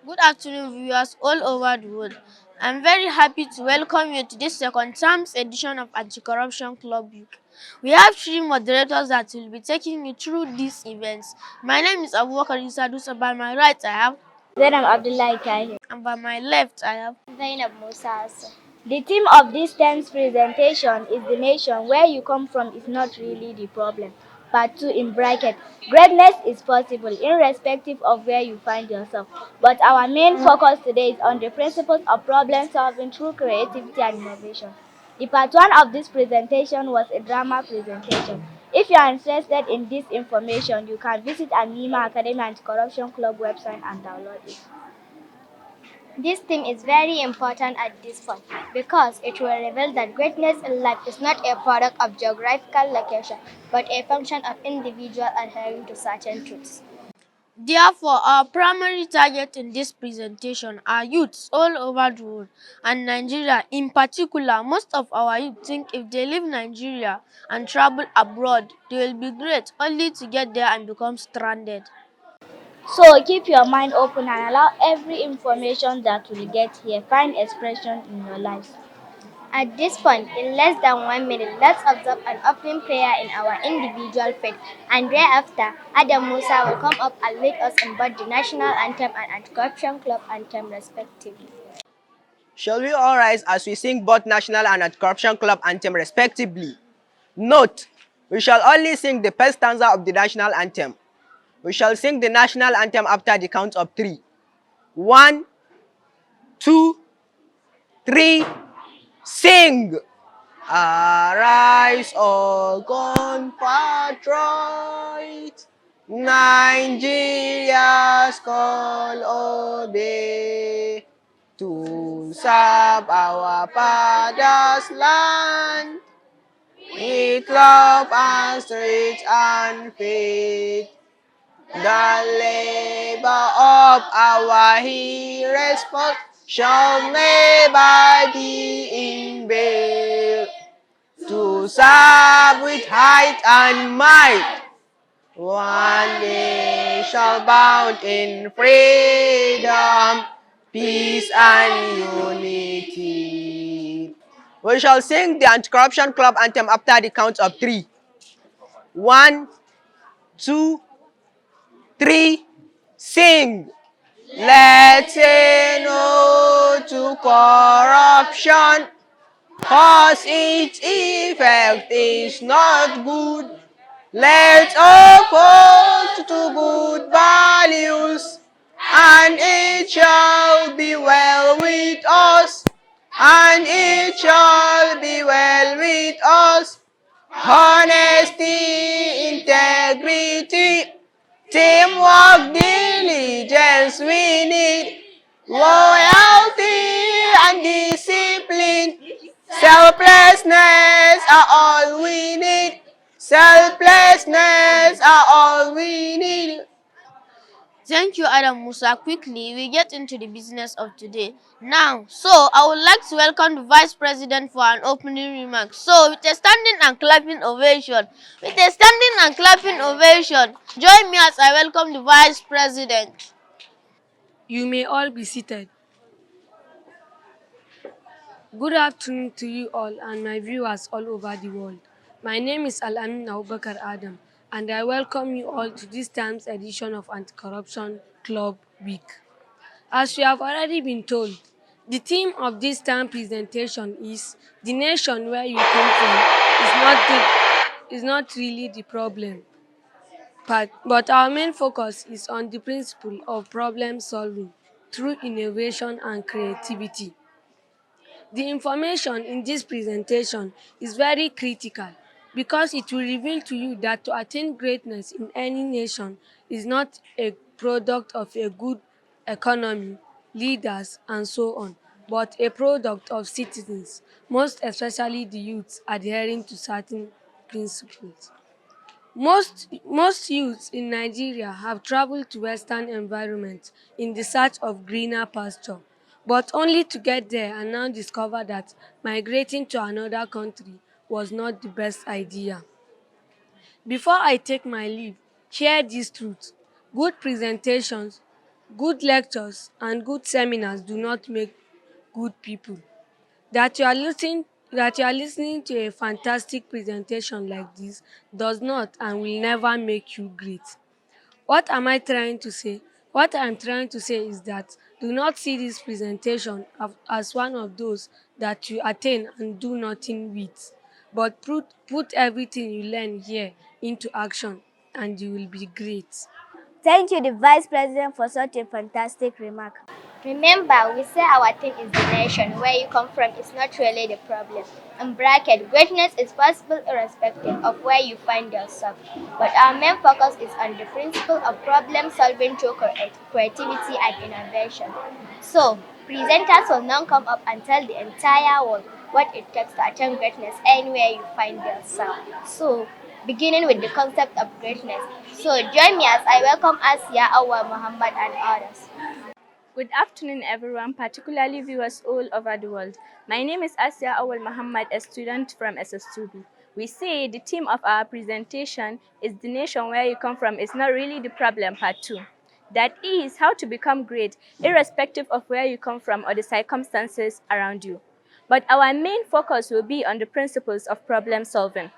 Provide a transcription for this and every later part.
Good afternoon, viewers all over the world. I'm very happy to welcome you to this second term's edition of Anti-Corruption Club Week. We have three moderators that will be taking you through these events. My name is Abubakar Issa. By my right, I have, Zainab Abdullahi Tahir. and by my left, I have. Zainab Musa Hassan. The theme of this time's presentation is the nation where you come from is not really the problem. Part 2 in bracket. Greatness is possible irrespective of where you find yourself. But our main focus today is on the principles of problem solving through creativity and innovation. The part 1 of this presentation was a drama presentation. If you are interested in this information, you can visit Alniima Academy Anti-Corruption Club website and download it. This theme is very important at this point because it will reveal that greatness in life is not a product of geographical location but a function of individual adhering to certain truths. Therefore, our primary target in this presentation are youths all over the world and Nigeria in particular. Most of our youth think if they leave Nigeria and travel abroad, they will be great only to get there and become stranded. So keep your mind open and allow every information that will get here find expression in your life. At this point, in less than 1 minute, let's observe an opening prayer in our individual faith, and thereafter, Adam Musa will come up and lead us in both the national anthem and anti-corruption club anthem, respectively. Shall we all rise as we sing both national and anti-corruption club anthem respectively? Note, we shall only sing the first stanza of the national anthem. We shall sing the national anthem after the count of three. 1, 2, 3, sing! Arise, all compatriots, Nigeria's call obey, to serve our father's land, with love and strength and faith. The labor of our heroes shall never be in vain. To serve with height and might, one day shall bound in freedom, peace and unity. We shall sing the anti-corruption club anthem after the count of three. 1, 2, 3, sing! Let's say no to corruption, cause its effect is not good. Let's uphold to good values, and it shall be well with us, and it shall be well with us. Honesty, integrity, teamwork, diligence we need, loyalty and discipline, selflessness are all we need. Selflessness are all we need. Thank you, Adam Musa. Quickly, we get into the business of today. Now, I would like to welcome the Vice President for an opening remark. So, with a standing and clapping ovation, join me as I welcome the Vice President. You may all be seated. Good afternoon to you all and my viewers all over the world. My name is Al-niima Adam, and I welcome you all to this time's edition of Anti-Corruption Club Week. As you have already been told, the theme of this time presentation is "The nation where you come from is not really the problem." But our main focus is on the principle of problem solving through innovation and creativity. The information in this presentation is very critical because it will reveal to you that to attain greatness in any nation is not a product of a good economy, leaders, and so on, but a product of citizens, most especially the youths adhering to certain principles. Most youths in Nigeria have traveled to Western environments in the search of greener pasture, but only to get there and now discover that migrating to another country was not the best idea. Before I take my leave, hear this truth. Good presentations Good lectures and good seminars do not make good people. That you are listening that you are listening to a fantastic presentation like this does not and will never make you great. What am I trying to say? What I'm trying to say is that do not see this presentation as one of those that you attain and do nothing with, but put everything you learn here into action and you will be great. Thank you, the Vice President, for such a fantastic remark. Remember, we say our thing is the nation. Where you come from is not really the problem. In bracket, greatness is possible irrespective of where you find yourself. But our main focus is on the principle of problem solving through creativity and innovation. So, presenters will now come up and tell the entire world what it takes to attain greatness anywhere you find yourself. So, beginning with the concept of greatness. So, join me as I welcome Asia, Awa Muhammad, and others. Good afternoon, everyone, particularly viewers all over the world. My name is Asia Awal Muhammad, a student from SS2B. We say the theme of our presentation is the nation where you come from is not really the problem, part 2. That is how to become great, irrespective of where you come from or the circumstances around you. But our main focus will be on the principles of problem solving.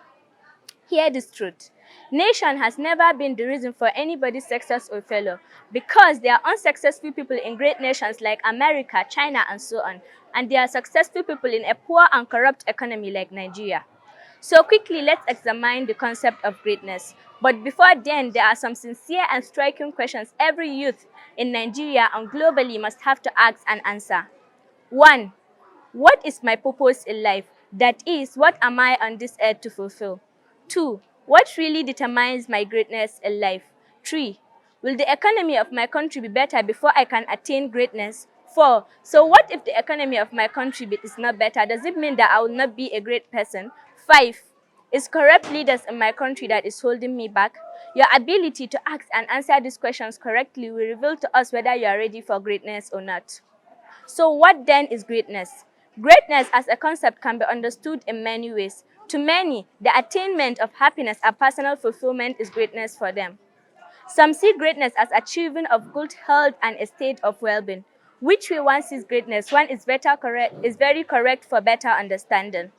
Hear this truth. Nation has never been the reason for anybody's success or failure because there are unsuccessful people in great nations like America, China, and so on. And there are successful people in a poor and corrupt economy like Nigeria. So quickly, let's examine the concept of greatness. But before then, there are some sincere and striking questions every youth in Nigeria and globally must have to ask and answer. 1. What is my purpose in life? That is, what am I on this earth to fulfill? 2. What really determines my greatness in life? 3. Will the economy of my country be better before I can attain greatness? 4. So what if the economy of my country is not better? Does it mean that I will not be a great person? 5. Is corrupt leaders in my country that is holding me back? Your ability to ask and answer these questions correctly will reveal to us whether you are ready for greatness or not. So what then is greatness? Greatness as a concept can be understood in many ways. To many, the attainment of happiness and personal fulfillment is greatness for them. Some see greatness as achieving of good health and a state of well-being. Which way one sees greatness, one is very correct for better understanding.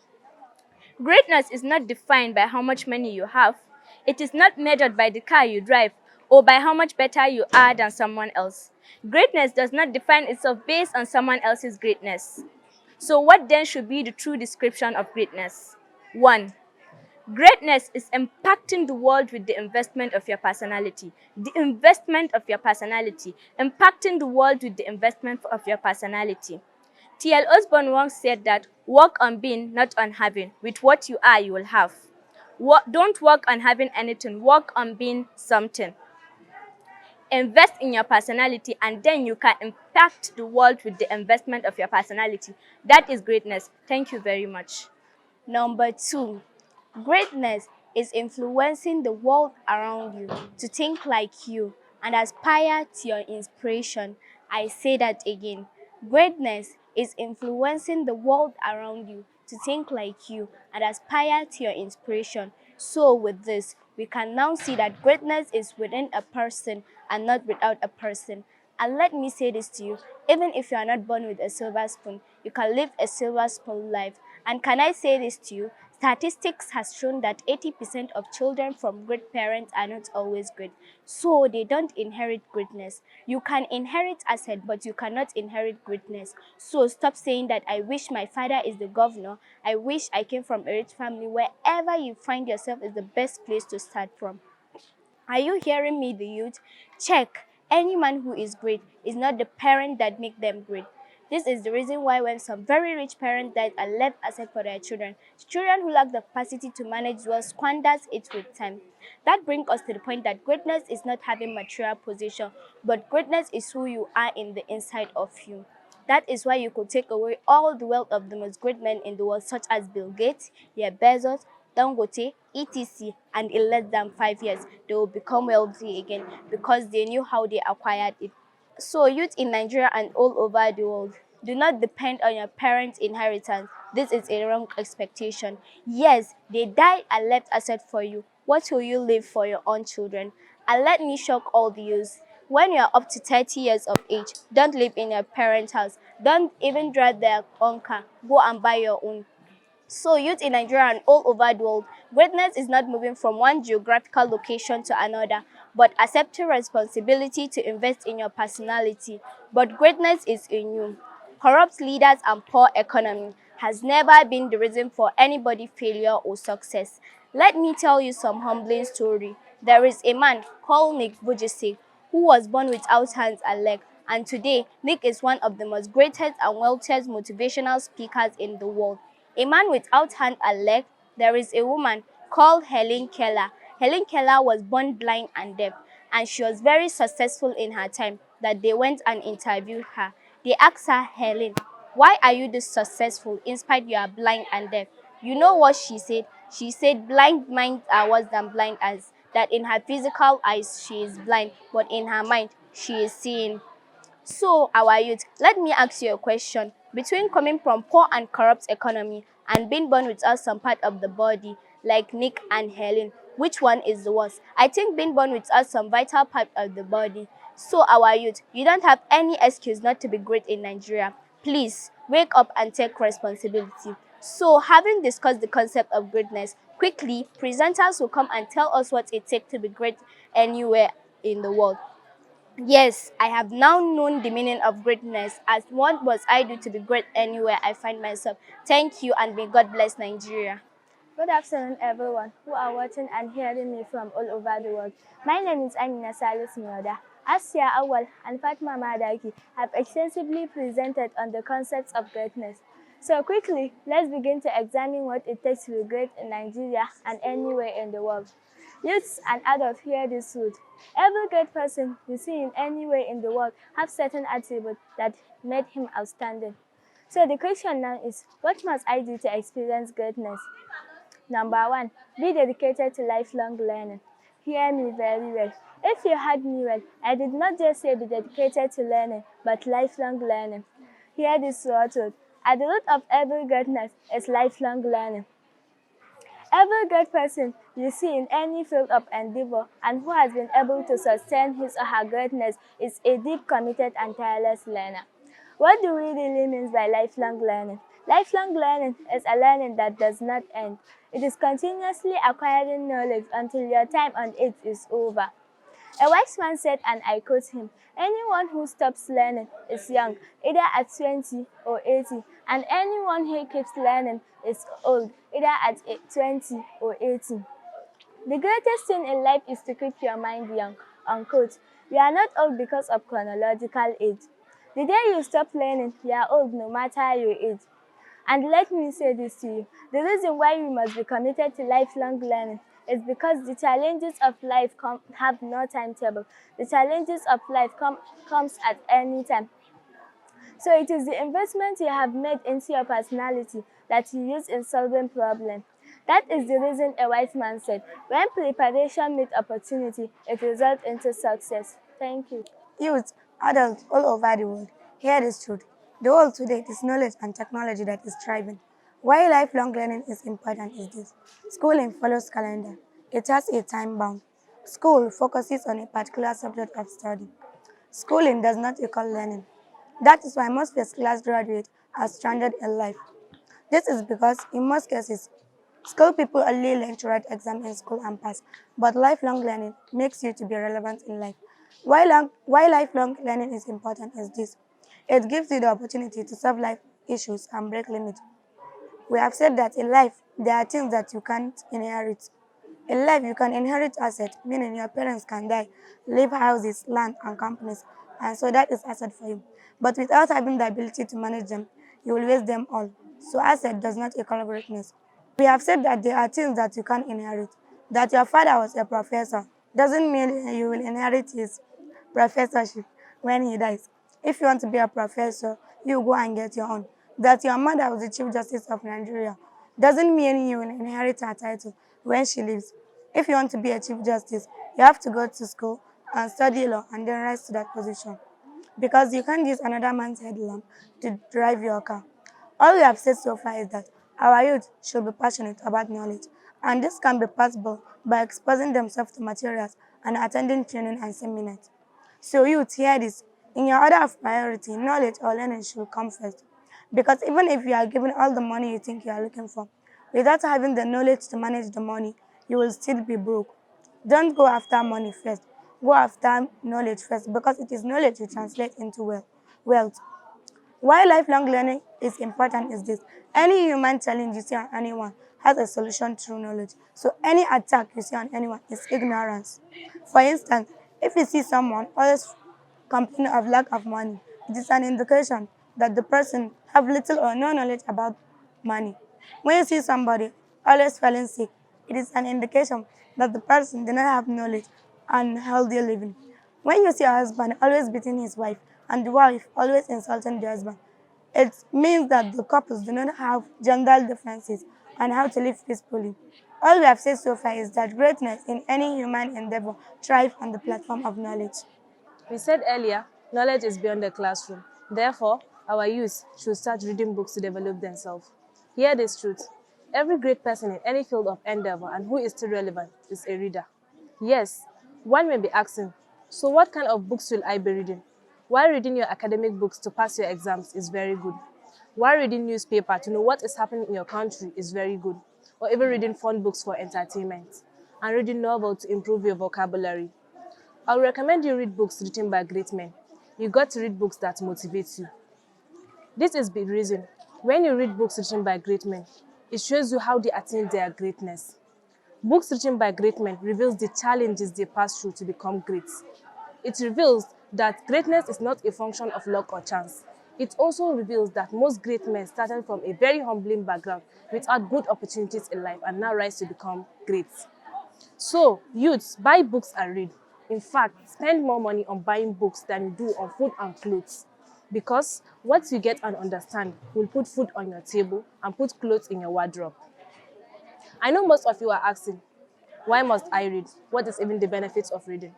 Greatness is not defined by how much money you have. It is not measured by the car you drive or by how much better you are than someone else. Greatness does not define itself based on someone else's greatness. So what then should be the true description of greatness? 1. Greatness is impacting the world with the investment of your personality. The investment of your personality. Impacting the world with the investment of your personality. T.L. Osborne once said that work on being, not on having. With what you are, you will have. Don't work on having anything. Work on being something. Invest in your personality and then you can impact the world with the investment of your personality. That is greatness. Thank you very much. Number 2, greatness is influencing the world around you to think like you and aspire to your inspiration. I say that again. Greatness is influencing the world around you to think like you and aspire to your inspiration. So with this, we can now see that greatness is within a person and not without a person. And let me say this to you, even if you are not born with a silver spoon, you can live a silver spoon life. And can I say this to you? Statistics has shown that 80% of children from great parents are not always great. So they don't inherit greatness. You can inherit asset, but you cannot inherit greatness. So stop saying that I wish my father is the governor. I wish I came from a rich family. Wherever you find yourself is the best place to start from. Are you hearing me, the youth? Check. Any man who is great is not the parent that make them great. This is the reason why when some very rich parents died and left asset for their children who lack the capacity to manage wealth squanders it with time. That brings us to the point that greatness is not having material possession, but greatness is who you are in the inside of you. That is why you could take away all the wealth of the most great men in the world, such as Bill Gates, Jeff Bezos, Dangote, etc. And in less than 5 years, they will become wealthy again because they knew how they acquired it. So youth in Nigeria and all over the world, do not depend on your parents' inheritance. This is a wrong expectation. Yes, they died and left asset for you. What will you leave for your own children? And let me shock all the youth. When you are up to 30 years of age, don't live in your parents' house. Don't even drive their own car. Go and buy your own. So youth in Nigeria and all over the world, greatness is not moving from one geographical location to another, but accepting responsibility to invest in your personality. But greatness is in you. Corrupt leaders and poor economy has never been the reason for anybody's failure or success. Let me tell you some humbling story. There is a man called Nick Vujicic who was born without hands and legs, and today Nick is one of the most greatest and wealthiest motivational speakers in the world. A man without hand and leg. There is a woman called Helen Keller. Helen Keller was born blind and deaf, and she was very successful in her time that they went and interviewed her. They asked her, Helen, why are you this successful in spite you are blind and deaf? You know what she said? She said blind minds are worse than blind eyes. That in her physical eyes she is blind, but in her mind she is seeing. So, our youth, let me ask you a question. Between coming from poor and corrupt economy and being born without some part of the body, like Nick and Helen, which one is the worst? I think being born without some vital part of the body. So, our youth, you don't have any excuse not to be great in Nigeria. Please, wake up and take responsibility. So, having discussed the concept of greatness, quickly, presenters will come and tell us what it takes to be great anywhere in the world. Yes, I have now known the meaning of greatness. As what must I do to be great anywhere I find myself? Thank you and may God bless Nigeria. Good afternoon, everyone who are watching and hearing me from all over the world. My name is Alniima Mioda. Asia Awal and Fatma Madaki have extensively presented on the concepts of greatness. So quickly, let's begin to examine what it takes to be great in Nigeria and anywhere in the world. Youths and adults hear this truth. Every great person you see in anywhere in the world have certain attributes that made him outstanding. So the question now is, what must I do to experience greatness? Number one, be dedicated to lifelong learning. Hear me very well. If you heard me well, I did not just say be dedicated to learning, but lifelong learning. Hear this truth. At the root of every greatness is lifelong learning. Every great person you see in any field of endeavor and who has been able to sustain his or her greatness is a deep, committed, and tireless learner. What do we really mean by lifelong learning? Lifelong learning is a learning that does not end. It is continuously acquiring knowledge until your time on it is over. A wise man said, and I quote him, anyone who stops learning is young, either at 20 or 80, and anyone who keeps learning is old, either at 20 or 80. The greatest thing in life is to keep your mind young, unquote. You are not old because of chronological age. The day you stop learning, you are old no matter your age. And let me say this to you, the reason why we must be committed to lifelong learning is because the challenges of life have no timetable. The challenges of life comes at any time. So it is the investment you have made into your personality that you use in solving problems. That is the reason a wise man said, when preparation meets opportunity, it results into success. Thank you. Youth, adults all over the world, hear this truth. The world today it is knowledge and technology that is thriving. Why lifelong learning is important is this. Schooling follows calendar. It has a time bound. School focuses on a particular subject of study. Schooling does not equal learning. That is why most first-class graduates are stranded in life. This is because, in most cases, school people only learn to write exams in school and pass, but lifelong learning makes you to be relevant in life. Why lifelong learning is important is this. It gives you the opportunity to solve life issues and break limits. We have said that in life, there are things that you can't inherit. In life, you can inherit assets, meaning your parents can die, leave houses, land, and companies, and so that is asset for you. But without having the ability to manage them, you will waste them all. So asset does not equal greatness. We have said that there are things that you can inherit. That your father was a professor doesn't mean you will inherit his professorship when he dies. If you want to be a professor, you go and get your own. That your mother was the Chief Justice of Nigeria doesn't mean you will inherit her title when she leaves. If you want to be a Chief Justice, you have to go to school and study law and then rise to that position. Because you can't use another man's headlamp to drive your car. All we have said so far is that our youth should be passionate about knowledge, and this can be possible by exposing themselves to materials and attending training and seminars. So youth, hear this. In your order of priority, knowledge or learning should come first. Because even if you are given all the money you think you are looking for, without having the knowledge to manage the money, you will still be broke. Don't go after money first. Go after knowledge first because it is knowledge you translate into wealth. Why lifelong learning is important is this. Any human challenge you see on anyone has a solution through knowledge. So any attack you see on anyone is ignorance. For instance, if you see someone always complain of lack of money, it is an indication that the person have little or no knowledge about money. When you see somebody always falling sick, it is an indication that the person did not have knowledge and healthy living. When you see a husband always beating his wife and the wife always insulting the husband, it means that the couples do not have gender differences and how to live peacefully. All we have said so far is that greatness in any human endeavor thrives on the platform of knowledge. We said earlier, knowledge is beyond the classroom. Therefore, our youth should start reading books to develop themselves. Hear this truth. Every great person in any field of endeavor and who is still relevant is a reader. Yes, one may be asking, so what kind of books will I be reading? While reading your academic books to pass your exams is very good. While reading newspaper to know what is happening in your country is very good. Or even reading fun books for entertainment. And reading novel to improve your vocabulary. I would recommend you read books written by great men. You got to read books that motivate you. This is the reason. When you read books written by great men, it shows you how they attained their greatness. Books written by great men reveals the challenges they passed through to become great. It reveals that greatness is not a function of luck or chance. It also reveals that most great men started from a very humbling background without good opportunities in life and now rise to become great. So, youths, buy books and read. In fact, spend more money on buying books than you do on food and clothes. Because what you get and understand will put food on your table and put clothes in your wardrobe. I know most of you are asking, why must I read? What is even the benefits of reading?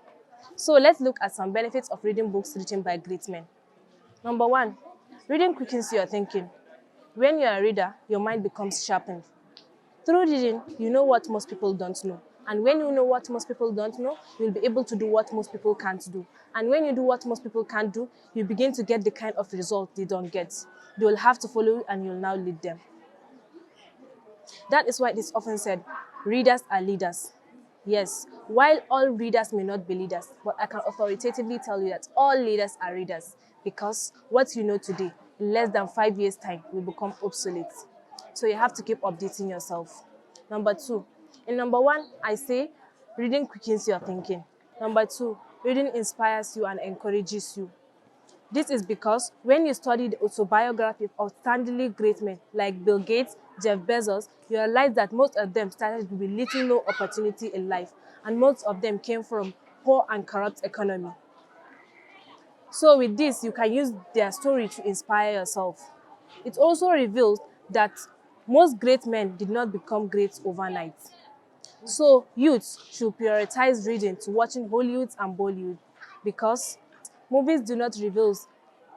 So let's look at some benefits of reading books written by great men. Number one, reading quickens your thinking. When you're a reader, your mind becomes sharpened. Through reading, you know what most people don't know. And when you know what most people don't know, you'll be able to do what most people can't do. And when you do what most people can't do, you begin to get the kind of result they don't get. They will have to follow you and you'll now lead them. That is why it is often said, readers are leaders. Yes, while all readers may not be leaders, but I can authoritatively tell you that all leaders are readers because what you know today, in less than 5 years' time, will become obsolete. So you have to keep updating yourself. Number two, in number one, I say reading quickens your thinking. Number two, reading inspires you and encourages you. This is because when you study the autobiography of outstandingly great men like Bill Gates, Jeff Bezos, you realize that most of them started with little no opportunity in life, and most of them came from poor and corrupt economy. So with this, you can use their story to inspire yourself. It also reveals that most great men did not become great overnight. So youths should prioritize reading to watching Hollywood and Bollywood because movies do not reveal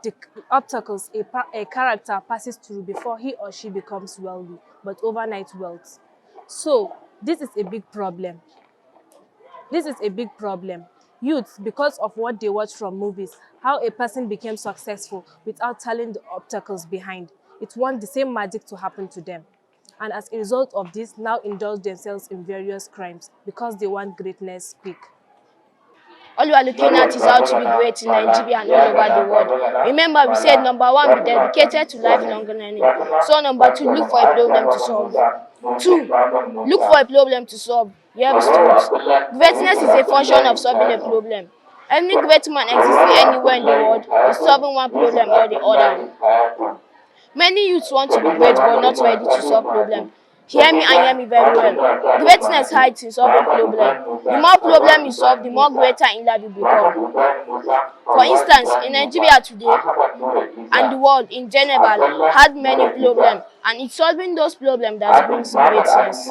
the obstacles a character passes through before he or she becomes wealthy, but overnight wealth. So this is a big problem. This is a big problem. Youth, because of what they watch from movies, how a person became successful without telling the obstacles behind, it wants the same magic to happen to them. And as a result of this, now indulge themselves in various crimes because they want greatness quick. All we are looking at is how to be great in Nigeria and all over the world. Remember, we said number one, be dedicated to lifelong learning. So number two, look for a problem to solve. Two, look for a problem to solve. Here is truth. Greatness is a function of solving a problem. Any great man existing anywhere in the world is solving one problem or the other. Many youths want to be great but not ready to solve problems. Hear me and hear me very well. Greatness hides in solving problems. The more problem you solve, the more greater in life you become. For instance, in Nigeria today and the world in general had many problems, and it's solving those problems that brings greatness.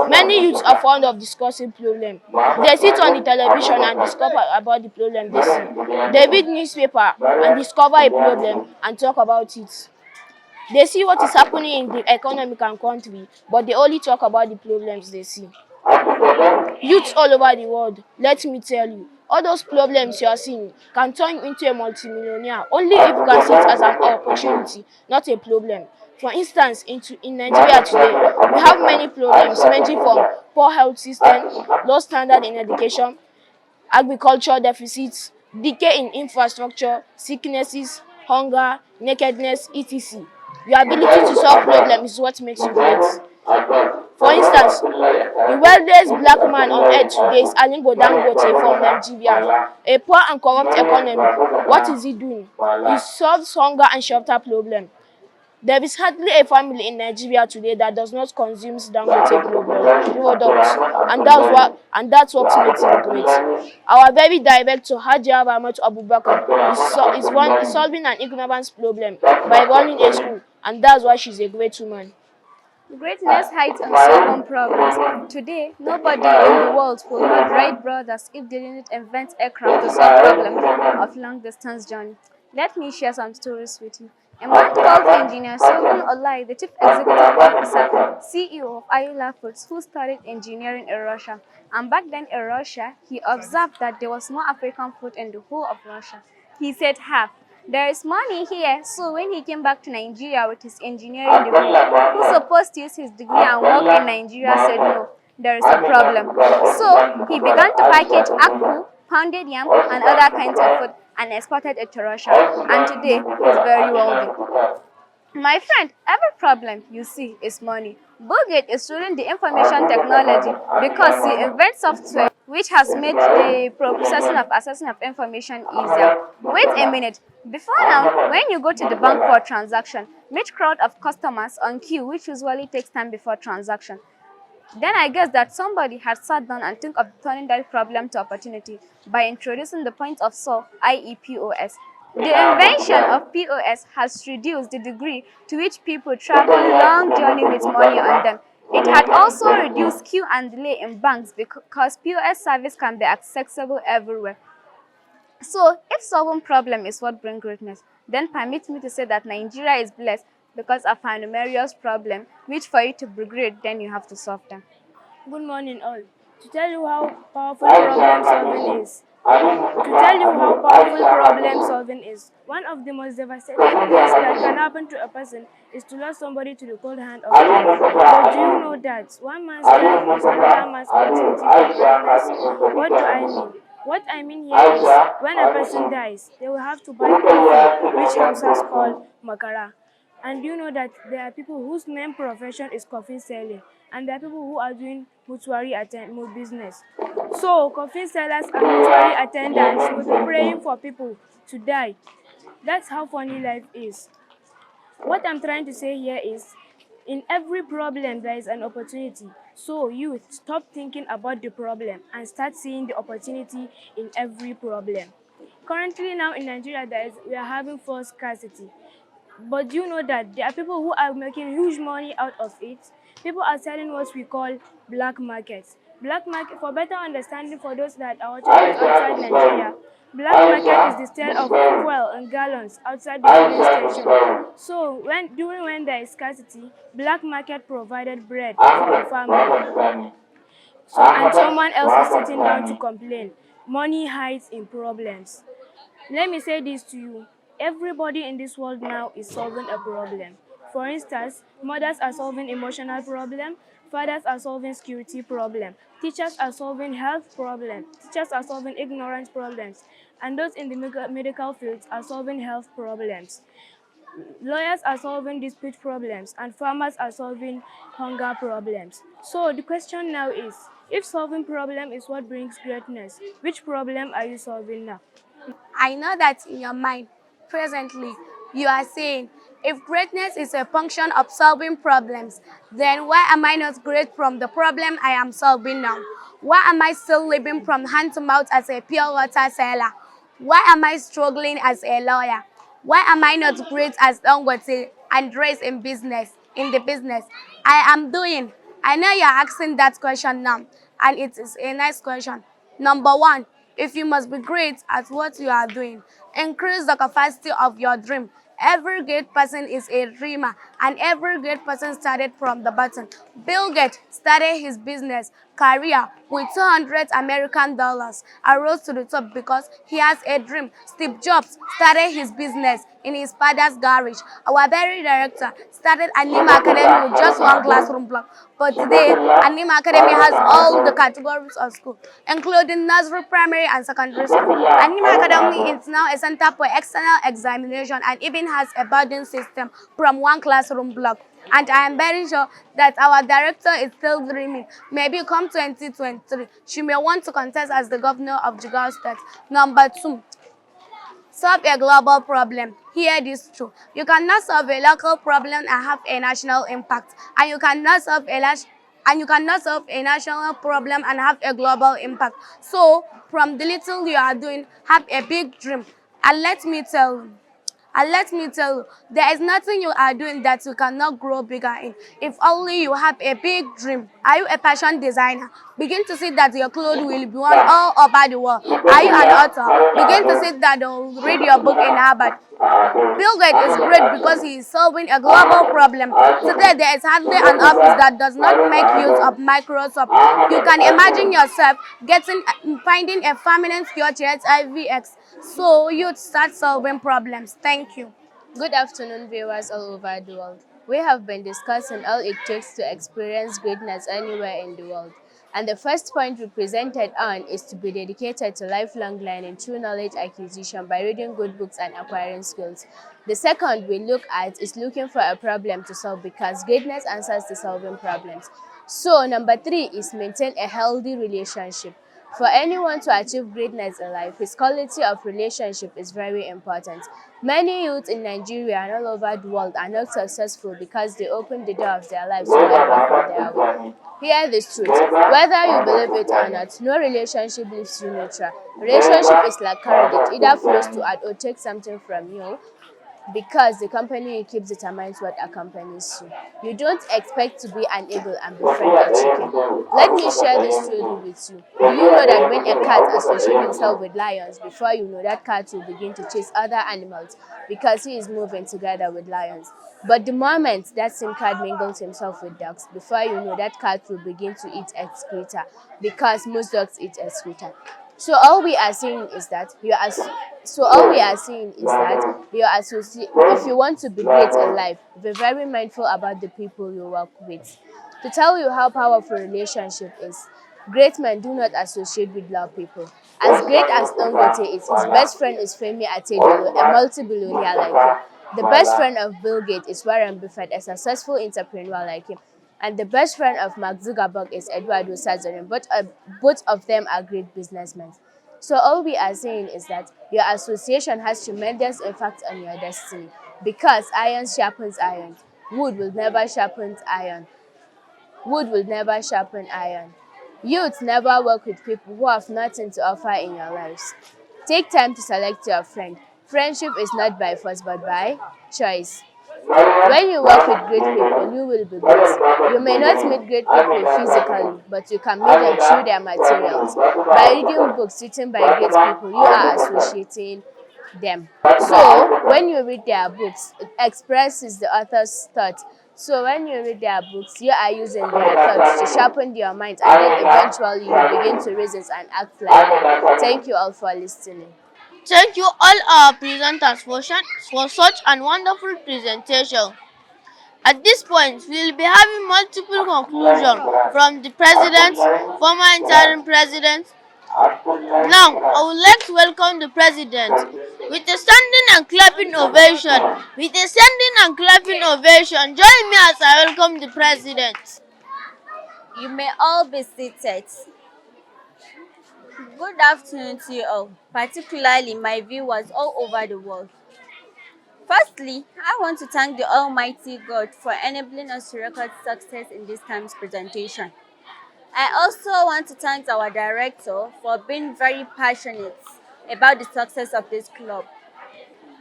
Many youths are fond of discussing problems. They sit on the television and discover about the problem they see. They read newspaper and discover a problem and talk about it. They see what is happening in the economic and country, but they only talk about the problems they see. Youths all over the world, let me tell you, All those problems you are seeing can turn you into a multimillionaire only if you can see it as an opportunity, not a problem. For instance, in Nigeria today, we have many problems ranging from poor health system, low standard in education, agriculture deficits, decay in infrastructure, sicknesses, hunger, nakedness, etc. Your ability to solve problems is what makes you great. For instance, the wealthiest black man on earth today is Aliko Dangote from Nigeria. A poor and corrupt economy. What is he doing? He solves hunger and shelter problem. There is hardly a family in Nigeria today that does not consume Dangote products, and that's what makes him great. Our very director, Hajia Rahmat Abubakar, is solving an ignorance problem by running a school, and that's why she's a great woman. Greatness hides in solving problems. Today, nobody in the world will need Wright brothers if they didn't invent aircraft to solve problems of long-distance journey. Let me share some stories with you. A man called Engineer Solomon Olai, the Chief Executive Officer, CEO of Ayula Foods, who studied engineering in Russia. And back then in Russia, he observed that there was no African food in the whole of Russia. He said, "Have. There is money here." So when he came back to Nigeria with his engineering degree, who supposed to use his degree and work in Nigeria said no, there is a problem. So he began to package akpu, pounded yam, and other kinds of food and exported it to Russia. And today he's very wealthy. My friend, every problem you see is money. Bill Gates is studying the information technology because he invents software which has made the processing of accessing of information easier. Wait a minute. Before now, when you go to the bank for a transaction, meet crowd of customers on queue, which usually takes time before transaction. Then I guess that somebody had sat down and think of turning that problem to opportunity by introducing the point of sale, i.e. POS. The invention of POS has reduced the degree to which people travel long journey with money on them. It had also reduced queue and delay in banks because POS service can be accessible everywhere. So, if solving problem is what brings greatness, then permit me to say that Nigeria is blessed because of a numerous problem, which for you to be great, then you have to solve them. Good morning, all. To tell you how powerful problem solving is. One of the most devastating things that can happen to a person is to lose somebody to the cold hand of death. But do you know that one man's death is another man's opportunity for greatness? What do I mean? What I mean here is when a person dies, they will have to buy coffee, which Hausas call makara. And you know that there are people whose main profession is coffin selling, and there are people who are doing mortuary business. So coffin sellers and mortuary attendants will be praying for people to die. That's how funny life is. What I'm trying to say here is, in every problem there is an opportunity. So youth, stop thinking about the problem and start seeing the opportunity in every problem. Currently now in Nigeria, we are having food scarcity. But do you know that there are people who are making huge money out of it? People are selling what we call black markets. Black market, for better understanding for those that are watching us outside Nigeria, black market is the sale of fuel in gallons outside the filling station. So when there is scarcity, black market provided bread for a family. So and someone else is sitting down to complain. Money hides in problems. Let me say this to you. Everybody in this world now is solving a problem. For instance, mothers are solving emotional problem, fathers are solving security problem, teachers are solving health problem, teachers are solving ignorance problems, and those in the medical fields are solving health problems. Lawyers are solving dispute problems, and farmers are solving hunger problems. So the question now is, if solving problem is what brings greatness, which problem are you solving now? I know that in your mind, presently, you are saying, if greatness is a function of solving problems, then why am I not great from the problem I am solving now? Why am I still living from hand to mouth as a pure water seller? Why am I struggling as a lawyer? Why am I not great as Dangote and raised in the business I am doing? I know you're asking that question now, and it is a nice question. Number one, if you must be great at what you are doing, increase the capacity of your dream. Every great person is a dreamer, and every great person started from the bottom. Bill Gates started his business career with $200 and rose to the top because he has a dream. Steve Jobs started his business in his father's garage. Our very director started Al-niima Academy with just one classroom block. But today, Al-niima Academy has all the categories of school, including nursery, primary, and secondary school. Al-niima Academy is now a center for external examination and even has a boarding system from one classroom block. And I am very sure that our director is still dreaming. Maybe come 2023, she may want to contest as the governor of Jigawa State. Number 2, solve a global problem. Hear this true. You cannot solve a local problem and have a national impact. And you cannot solve a national problem and have a global impact. So, from the little you are doing, have a big dream. And let me tell you, there is nothing you are doing that you cannot grow bigger in. If only you have a big dream. Are you a fashion designer? Begin to see that your clothes will be worn all over the world. Are you an author? Begin to see that they will read your book in Harvard. Bill Gates is great because he is solving a global problem. Today, there is hardly an office that does not make use of Microsoft. You can imagine yourself finding a permanent cure to HIV/AIDS. So, you start solving problems. Thank you. Good afternoon, viewers all over the world. We have been discussing all it takes to experience greatness anywhere in the world. And the first point we presented on is to be dedicated to lifelong learning through knowledge acquisition by reading good books and acquiring skills. The second we look at is looking for a problem to solve because greatness answers to solving problems. So, number 3 is maintain a healthy relationship. For anyone to achieve greatness in life, his quality of relationship is very important. Many youths in Nigeria and all over the world are not successful because they open the door of their lives to everyone for their way. Hear this truth. Whether you believe it or not, no relationship leaves you neutral. Relationship is like current. It either flows to add or take something from you because the company you keep determines what accompanies you. You don't expect to be an eagle and befriend a chicken. Let me share this story with you. Do you know that when a cat associates himself with lions, before you know that cat will begin to chase other animals because he is moving together with lions. But the moment that same cat mingles himself with dogs, before you know that cat will begin to eat excreta because most dogs eat excreta. So all we are saying is that if you want to be great in life, be very mindful about the people you work with. To tell you how powerful relationship is, great men do not associate with low people. As great as Dangote is, his best friend is Femi Atedolo, a multi-billionaire like him. The best friend of Bill Gates is Warren Buffett, a successful entrepreneur like him. And the best friend of Mark Zuckerberg is Eduardo Sazorin. Both of them are great businessmen. So all we are saying is that your association has tremendous impact on your destiny because iron sharpens iron. Wood will never sharpen iron. Wood will never sharpen iron. Youth never work with people who have nothing to offer in your lives. Take time to select your friend. Friendship is not by force but by choice. When you work with great people, you will be great. You may not meet great people physically, but you can meet them through their materials. By reading books written by great people, you are associating them. So, when you read their books, it expresses the author's thought. So, when you read their books, you are using their thoughts to sharpen your mind, and then eventually you begin to reason and act like them. Thank you all for listening. Thank you all our presenters for such an wonderful presentation. At this point, we will be having multiple conclusions from the president, former interim president. Now, I would like to welcome the president with a standing and clapping ovation. Join me as I welcome the president. You may all be seated. Good afternoon to you all, particularly my viewers all over the world. Firstly, I want to thank the Almighty God for enabling us to record success in this time's presentation. I also want to thank our director for being very passionate about the success of this club.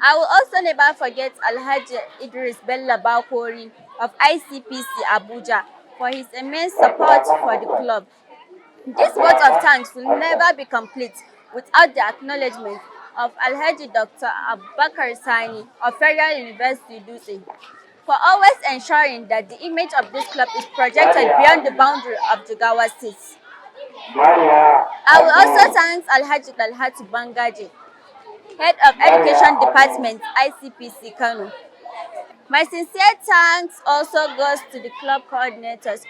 I will also never forget Alhaji Idris Bello Bakori of ICPC Abuja for his immense support for the club. This vote of thanks will never be complete without the acknowledgement of Alhaji Dr. Abubakar Sani of Federal University Dutse. for always ensuring that the image of this club is projected beyond the boundary of Jigawa State. I will also thank Alhaji Dalhatu Bangaji, Head of Education Department, ICPC Kano. My sincere thanks also goes to the club coordinators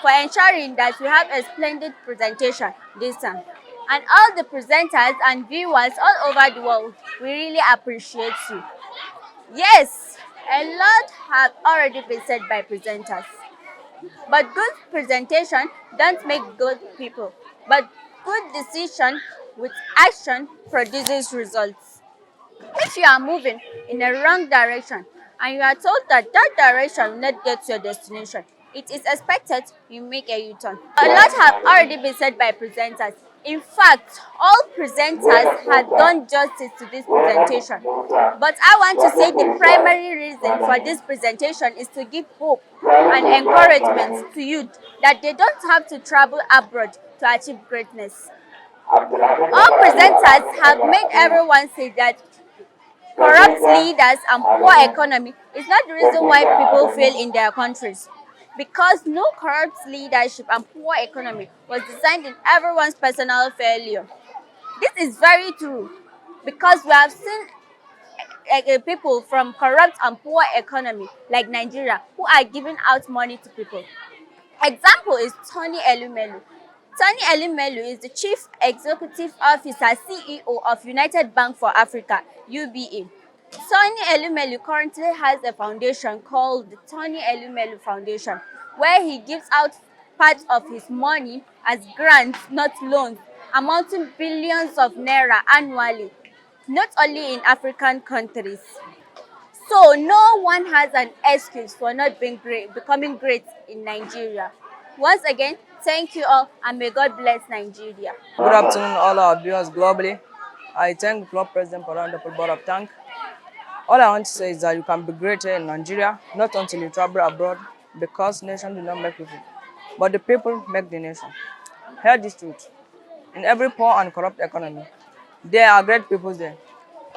for ensuring that we have a splendid presentation this time. And all the presenters and viewers all over the world, we really appreciate you. Yes, a lot have already been said by presenters. But good presentation don't make good people. But good decision with action produces results. If you are moving in a wrong direction and you are told that that direction will not get to your destination, it is expected you make a U-turn. A lot have already been said by presenters. In fact, all presenters had done justice to this presentation. But I want to say the primary reason for this presentation is to give hope and encouragement to youth that they don't have to travel abroad to achieve greatness. All presenters have made everyone say that corrupt leaders and poor economy is not the reason why people fail in their countries. Because no corrupt leadership and poor economy was designed in everyone's personal failure. This is very true because we have seen people from corrupt and poor economy like Nigeria who are giving out money to people. Example is Tony Elumelu. Tony Elumelu is the Chief Executive Officer CEO of United Bank for Africa, UBA. Tony Elumelu currently has a foundation called the Tony Elumelu Foundation, where he gives out part of his money as grants, not loans, amounting billions of naira annually, not only in African countries. So no one has an excuse for not being great, becoming great in Nigeria. Once again, thank you all and may God bless Nigeria. Good afternoon, all our viewers globally. I thank the club president for round up a board of thank. All I want to say is that you can be great here in Nigeria, not until you travel abroad, because nation do not make people, but the people make the nation. Hear this truth. In every poor and corrupt economy, there are great people there.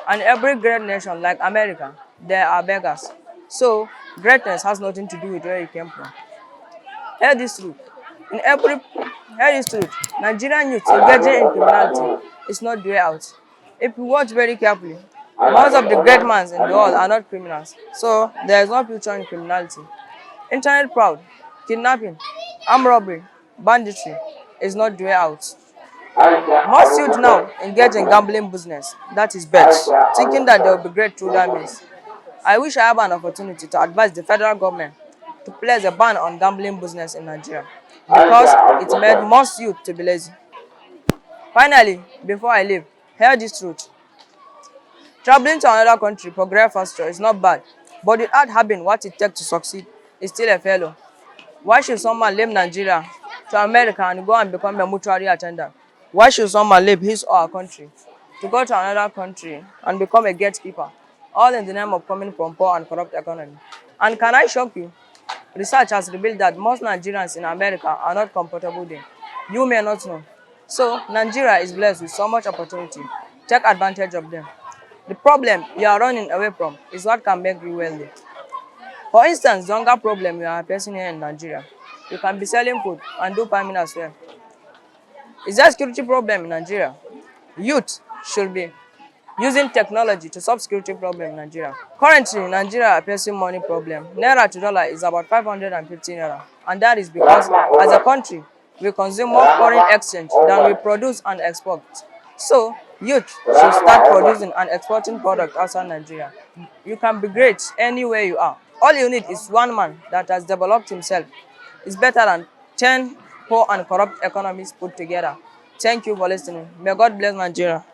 And every great nation like America, there are beggars. So, greatness has nothing to do with where you came from. Hear this truth. In every Hear this truth. Nigerian youth engaging in criminality is not the way out. If you watch very carefully, most of the great men in the world are not criminals. So there is no future in criminality. Internet fraud, kidnapping, armed robbery, banditry is not the way out. Most youth now engage in gambling business, that is bets, thinking that they will be great through that means. I wish I have an opportunity to advise the federal government to place a ban on gambling business in Nigeria because it made most youth to be lazy. Finally, before I leave, hear this truth. Traveling to another country for great faster is not bad, but without having what it takes to succeed, is still a failure. Why should someone leave Nigeria to America and go and become a mortuary attendant? Why should someone leave his or her country to go to another country and become a gatekeeper, all in the name of coming from poor and corrupt economy? And can I shock you? Research has revealed that most Nigerians in America are not comfortable there. You may not know. So, Nigeria is blessed with so much opportunity. Take advantage of them. The problem you are running away from is what can make you wealthy. For instance, the hunger problem we are facing here in Nigeria. You can be selling food and do farming as well. Is there a security problem in Nigeria? Youth should be using technology to solve security problem in Nigeria. Currently, Nigeria are facing money problem. Naira to dollar is about 550 naira. And that is because, as a country, we consume more foreign exchange than we produce and export. So, youth should start producing and exporting products outside Nigeria. You can be great anywhere you are. All you need is one man that has developed himself. It's better than 10 poor and corrupt economies put together. Thank you for listening. May God bless Nigeria.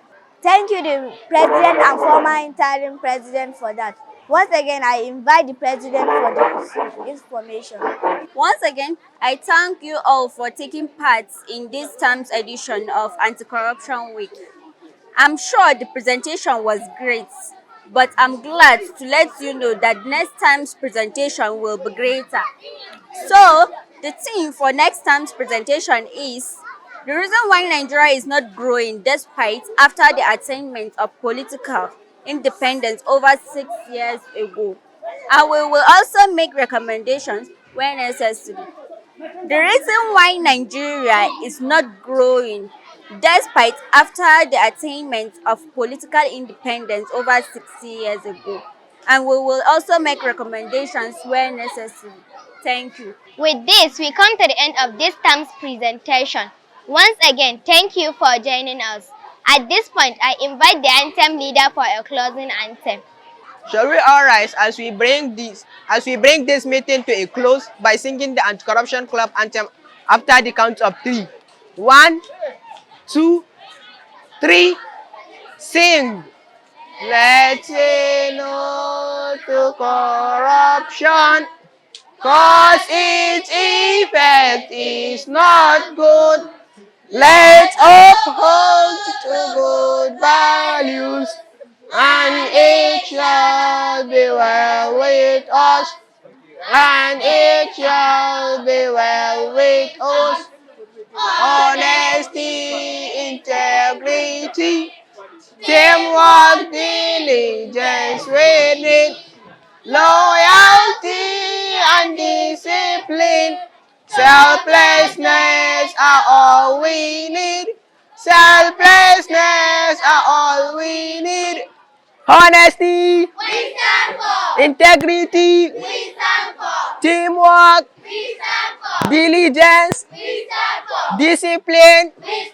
Thank you, the President and former interim President, for that. Once again, I invite the President for the information. Once again, I thank you all for taking part in this time's edition of Anti-Corruption Week. I'm sure the presentation was great, but I'm glad to let you know that next time's presentation will be greater. So, the theme for next time's presentation is the reason why Nigeria is not growing despite after the attainment of political independence over 6 years ago. And we will also make recommendations where necessary. The reason why Nigeria is not growing, despite after the attainment of political independence over 60 years ago, and we will also make recommendations where necessary. Thank you. With this, we come to the end of this term's presentation. Once again, thank you for joining us. At this point, I invite the anthem leader for a closing anthem. Shall we all rise as we bring this meeting to a close by singing the Anti-Corruption Club anthem after the count of three? One, two, three, sing! Let's say no to corruption, cause its effect is not good. Let's uphold to good values, and it shall be well with us, and it shall be well with us. Honesty, integrity, teamwork, diligence with it, loyalty and discipline, selflessness are all we need. Selflessness are all we need. Honesty, we stand for. Integrity, we stand for. Teamwork, we stand for. Diligence, we stand for. Discipline, we